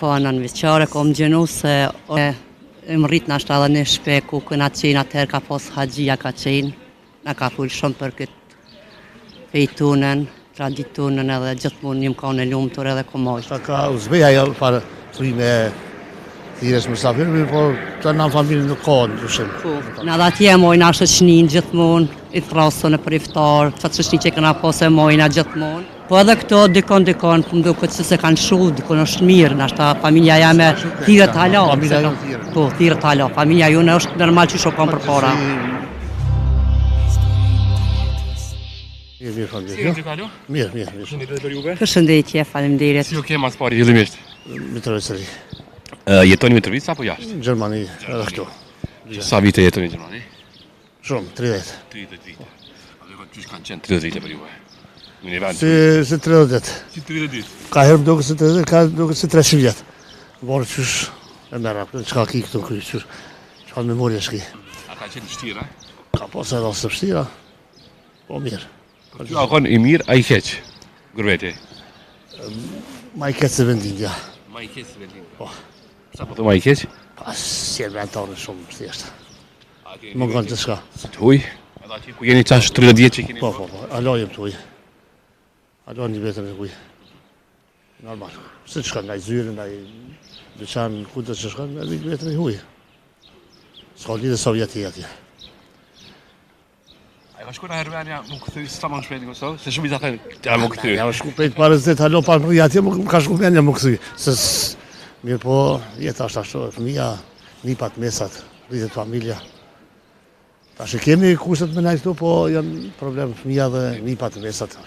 Po, nën vjeçare kom gjenu se më rrit në ashtë edhe një shpe ku këna qenë atëherë ka pos haxhia ka qenë, na ka full shumë për këtë fejtunën, traditunën edhe gjithmonë njëm ka në lumtur edhe komoj. Ta ka uzbeja jo para frime thires mësafirë, po të në familje nuk ka në dushim. Në dhe atje mojna shëqnin gjithmonë, i thrasën e për iftar, që shëqni që këna posë e mojna gjithmonë. Po edhe këto dikon, më duket se kanë shuh, dikon është mirë, nashta familja jame thirët hala. Po, thirët hala, familja june është normal që shokon për para. Mirë. Përshëndetje, faleminderit. Si u ke mas pari fillimisht? Mitrovicëri. Jetoni Mitrovica apo jashtë? Gjermani, edhe këtu. Sa vite jetoni në Gjermani? Shumë, 30. 30 vite. A dhe qysh kanë qenë 30 vite për juve? Në një vend? Si 30 vjetë. Si 30 vite? Ka herë më duke si 30, ka duke si 300 vjetë. Borë qysh e mera, qka ki këtu këj, qysh ka memorje shki. A ka qenë vështira? Ka posë edhe së vështira, po mirë. Ty a konë i mirë, a i keqë? Gërveti? Ma i keqë se vendin, ja. Ma i keqë se vendin? Po. Sa po të ma i keqë? Pas, si e ventarën shumë thjeshtë. Më ngënë të shka. Si të huj? Edhe ati ku jeni qash 30 vjetë që keni? Po, alojem të huj. Alojem një vetën e huj. Normal. Se të shka, nga i zyre, nga i dyqan, ku të që shka, nga i vetën e huj. Ska lidhe Sovjeti atje. A i ka shku në Hermenia, më këthy, sa më në shpejt në Kosovë? Se shumë i ta thënë, ja më këthy. Ja, më shku pejtë pare zdetë, alo parë më atje, më ka shku menja më këthy. Se mirë po, jetë ashtu, fëmija, nipat, mesat, rritet familja. Ta që kemi kushtet me nëjë këtu, po janë problem fëmija dhe nipat, mesat.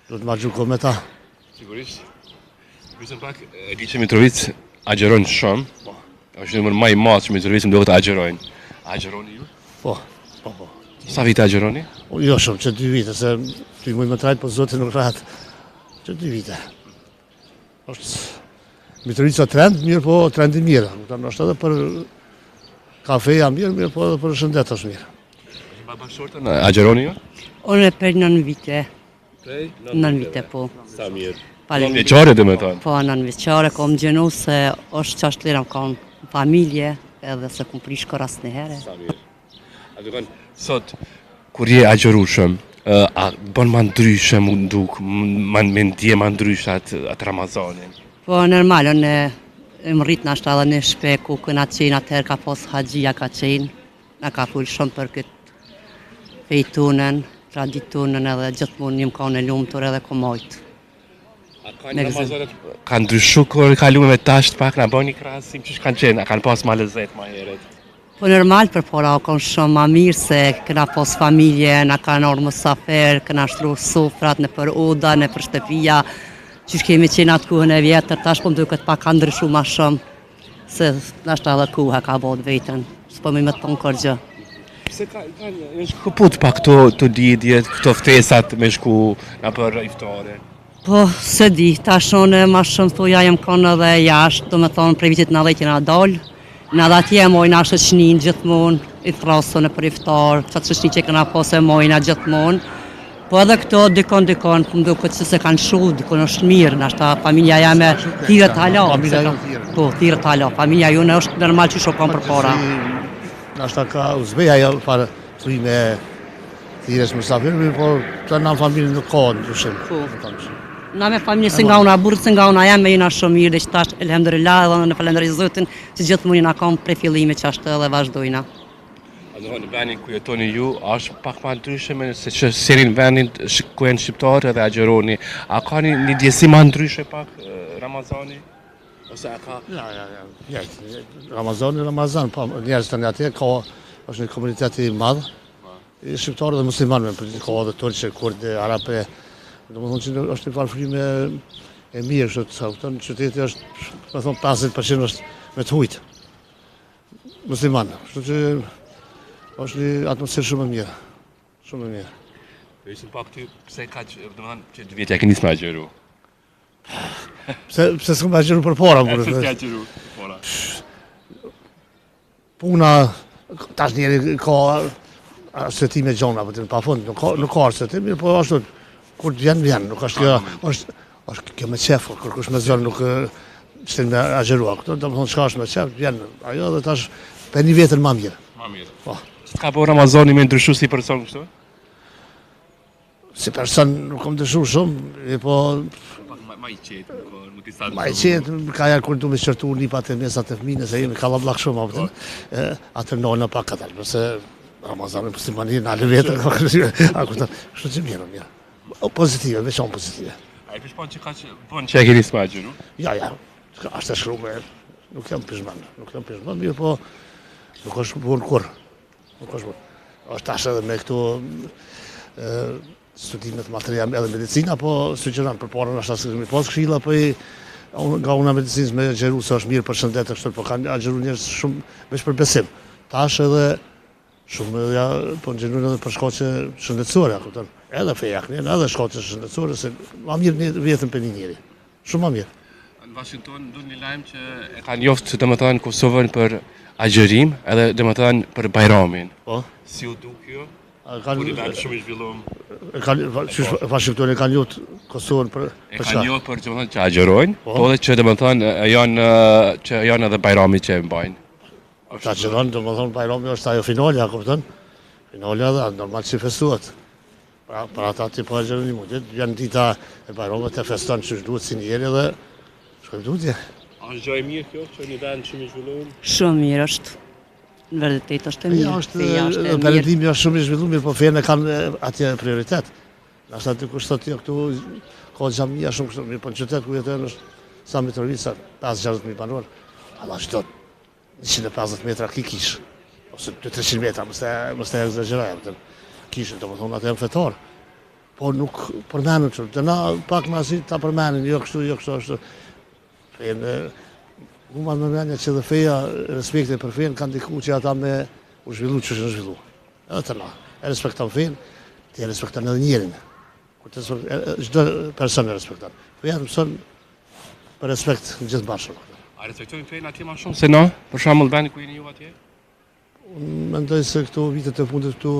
Do të ma gjuko me ta. Sigurisht. Prisëm pak, e di që Mitrovic agjerojnë shumë. është numër më i madh që Mitrovicën duhet të agjerojnë. Agjeroni ju? Po. Sa vite agjeroni? Jo shumë, që 2 vite, se ty mujtë më trajtë, po zotin nuk ratë. Që 2 vite. Mitrovica trend, mirë po trendi mirë. Nuk është edhe për kafeja mirë po edhe për shëndet është mirë. Bashkëshortën, agjeroni ju? Unë e për 9 vite. 9 vite, po. Sa mirë. 9 vjeçare dhe me thonë? Po, 9 vjeçare, kom gjenu se është që ashtë lira më kam familje, edhe se kom prishko rast në here. Sa mirë. A të kënë, sot, kur je agjerushëm, a bën ma ndryshë më nduk, me ndje ma ndryshë atë Ramazanin? Po, normal, unë më rrit në ashtë edhe një shpe ku këna qenë atëherë ka pos haxhia ka qenë, na ka full shumë për këtë fejtunën, traditunën edhe gjithmonë njëm ka në lumtur edhe komojt. A ka një Ramazanet, ka ndryshu kërë kalume me tasht pak, na bën një krasim që kanë qenë, a kanë pas ma lezet ma heret? Po normal për pora o kanë shumë ma mirë se këna pos familje, na kanë orë mësafer, këna shtru sofrat në për oda, në për shtëpia, që kemi qenë atë kuhën e vjetër, tash po më duket pak ka ndryshu ma shumë, se nashta edhe kuha ka bot vetën, s'po me të tonë kërgjë. Se kanë këput pak të lidjet, këto ftesat me shku në për iftare? Po, se di, tash unë ma shumë thuja jem konë edhe jashtë, do me thonë prej vitit 90 jena dalë, në dhe atje mojna shëqnin gjithmonë, i thrasën e për iftar, që shëqni që këna posë e mojna gjithmonë, po edhe këto dikon, më duket se kanë shuh, dikon është mirë, nashta familja jame thirët hala. Po, thirët hala, familja june është normal që shokon për para. Nashta ka uzbeja jo para frime thires mësafirë, po të në familje nuk ka në dushim. Na me familje se nga una burë, se nga una jam me jena shumë mirë, dhe që tash, elhamdulillah, edhe në falenderoj Zotin, që gjithë mund jena kam prej fillime që ashtë edhe vazhdojna. A në vendin ku jetoni ju, është pak ma ndryshe se që serin vendin ku jenë shqiptarë edhe agjeroni, a ka një djesi ma ndryshe pak Ramazani? Ose a ka? Ja, Ramazan, po njerës të një atje, është një komuniteti madhë, shqiptarë dhe muslimanë, ka dhe turqe, kurde, arape, do më thonë që është një farfrime e mirë, që të sautën, qyteti është, me thonë, 50% është me të hujtë, muslimanë, që është një atmosferë shumë e mirë, shumë e mirë. Dhe ishën pak ty, pse ka që, do më thonë, që 2 vjetë ja kënis me agjeru? Pse s'kom me agjeru për para, Pse s'ke agjeru për para? Puna, tash njeri ka arsetime gjona, pa fund, nuk ka arsetime, po ashtu, kur të vjen, nuk është kjo, është kjo me qefur, kur kush me zërë nuk që me agjerua këto, do më thonë qka është me qef, vjen ajo dhe tash për një vetën ma mirë. Ma mirë. Po. Që ka po Ramazani me ndryshu si person kështu? Si person nuk kom dëshu shumë, po Ma i qetë, nuk i sa ma i qetë, ka ja kur du me qërtu lipat e mesat e fmine, se jemi kalablak shumë, atër nona pak ka dalë, nëse Ramazani për si mani në alë vetën, kështu që mirë. Pozitive, veçon pozitive. A i pishpon që ka që bon që e keni smajgjë, nu? Ja, ashtë e shkru me, nuk jam pishman, mirë po, nuk është bunë kur, nuk është bunë. Është ashtë edhe me këtu studimet material edhe medicina, po sugjeran për porën ashtë asë këmi pas këshila, po nga una medicinës me gjeru se është mirë për shëndetë kështu, po kanë gjeru njërës shumë veç për besim. Tash edhe shumë po në gjeru edhe për shkoqe shëndetësore, edhe fejakni, edhe shkoqe shëndetësore, se ma mirë një vjetën për një njëri, shumë ma mirë. Në Washington du një lajmë që e kanë joftë të më thënë Kosovën për agjerim, edhe dhe më thënë për Bajramin. Po? Si u du kjo? Kur i vetë shumë i zhvillum. Washington e kanë jotë Kosovën për E kanë jotë për që më thënë që agjerojnë, po dhe që dhe më thënë janë edhe Bajrami që e mbajnë. Ta agjeron, dhe më thonë Bajrami është ajo finalja, kupton? Finalja dhe normal që festuat. Pra ata ti po agjeron një mundit, vjen dita e Bajramit të feston që duhet si njeri dhe shkojmë dutje. A është gjë e mirë kjo, që një vend shumë i zhvillum? Shumë mirë është. Në vërtetë është e mirë. Feja është e mirë. Perëndimi është shumë i zhvilluar, po fenë kanë atje prioritet. Nashta ti kushtot ti këtu ka xhamia shumë kështu, mirë, po në qytet ku jetojnë është sa Mitrovica, 5-6 banor. Allah çdo 150 metra kish, ose 200-300 metra, mos të egzagjerojmë. Kishën, domethënë atë janë fetar. Po nuk përmendën çu. Të na pak më asi ta përmendin, jo kështu është. Fenë mu ma më mendja që dhe feja, respekte për fenë, kanë diku që ata me u zhvillu që është zhvillu. Edhe të na, e respektan fenë, ti e respektan edhe njerin. Gjdo person e respektan. Feja të mëson për respekt në gjithë bashkë. A respektojnë fenë atje ma shumë se na? Për shembull vendi ku jeni ju atje? Unë mendoj se këto vitet e fundit këtu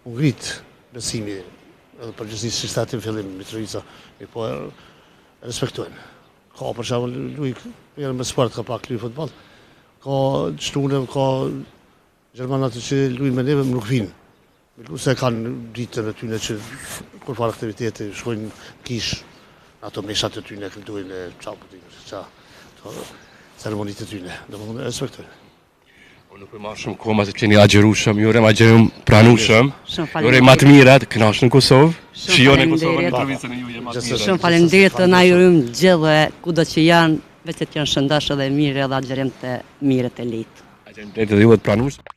u ngrit besimi, edhe përgjithësisht si shtati në fillim, Mitrovica, po respektojnë. Ka për shembull luj me sport, ka pak luj futboll. Ka çtunë, ka gjermanat që luajnë me neve nuk vinë. Se kanë ditën e tyne që kur farë aktivitete shkojnë kish, ato meshat e tyne këndojnë ceremonitë e tyne. Domethënë respektojnë. Unë nuk e marrë shumë koma se qeni agjerushëm, jure ma agjerum pranushëm, Shumë jure ma të mirat, kënaqë në Kosovë, shijone Kosovë në faleminderit. provincën e ju je ma të mirat. Shumë faleminderit të na jurim gjithë kudo që janë, vetë të janë shëndash edhe mirë edhe agjerim të mirë të litë. Agjerim të ju dhe të pranushëm.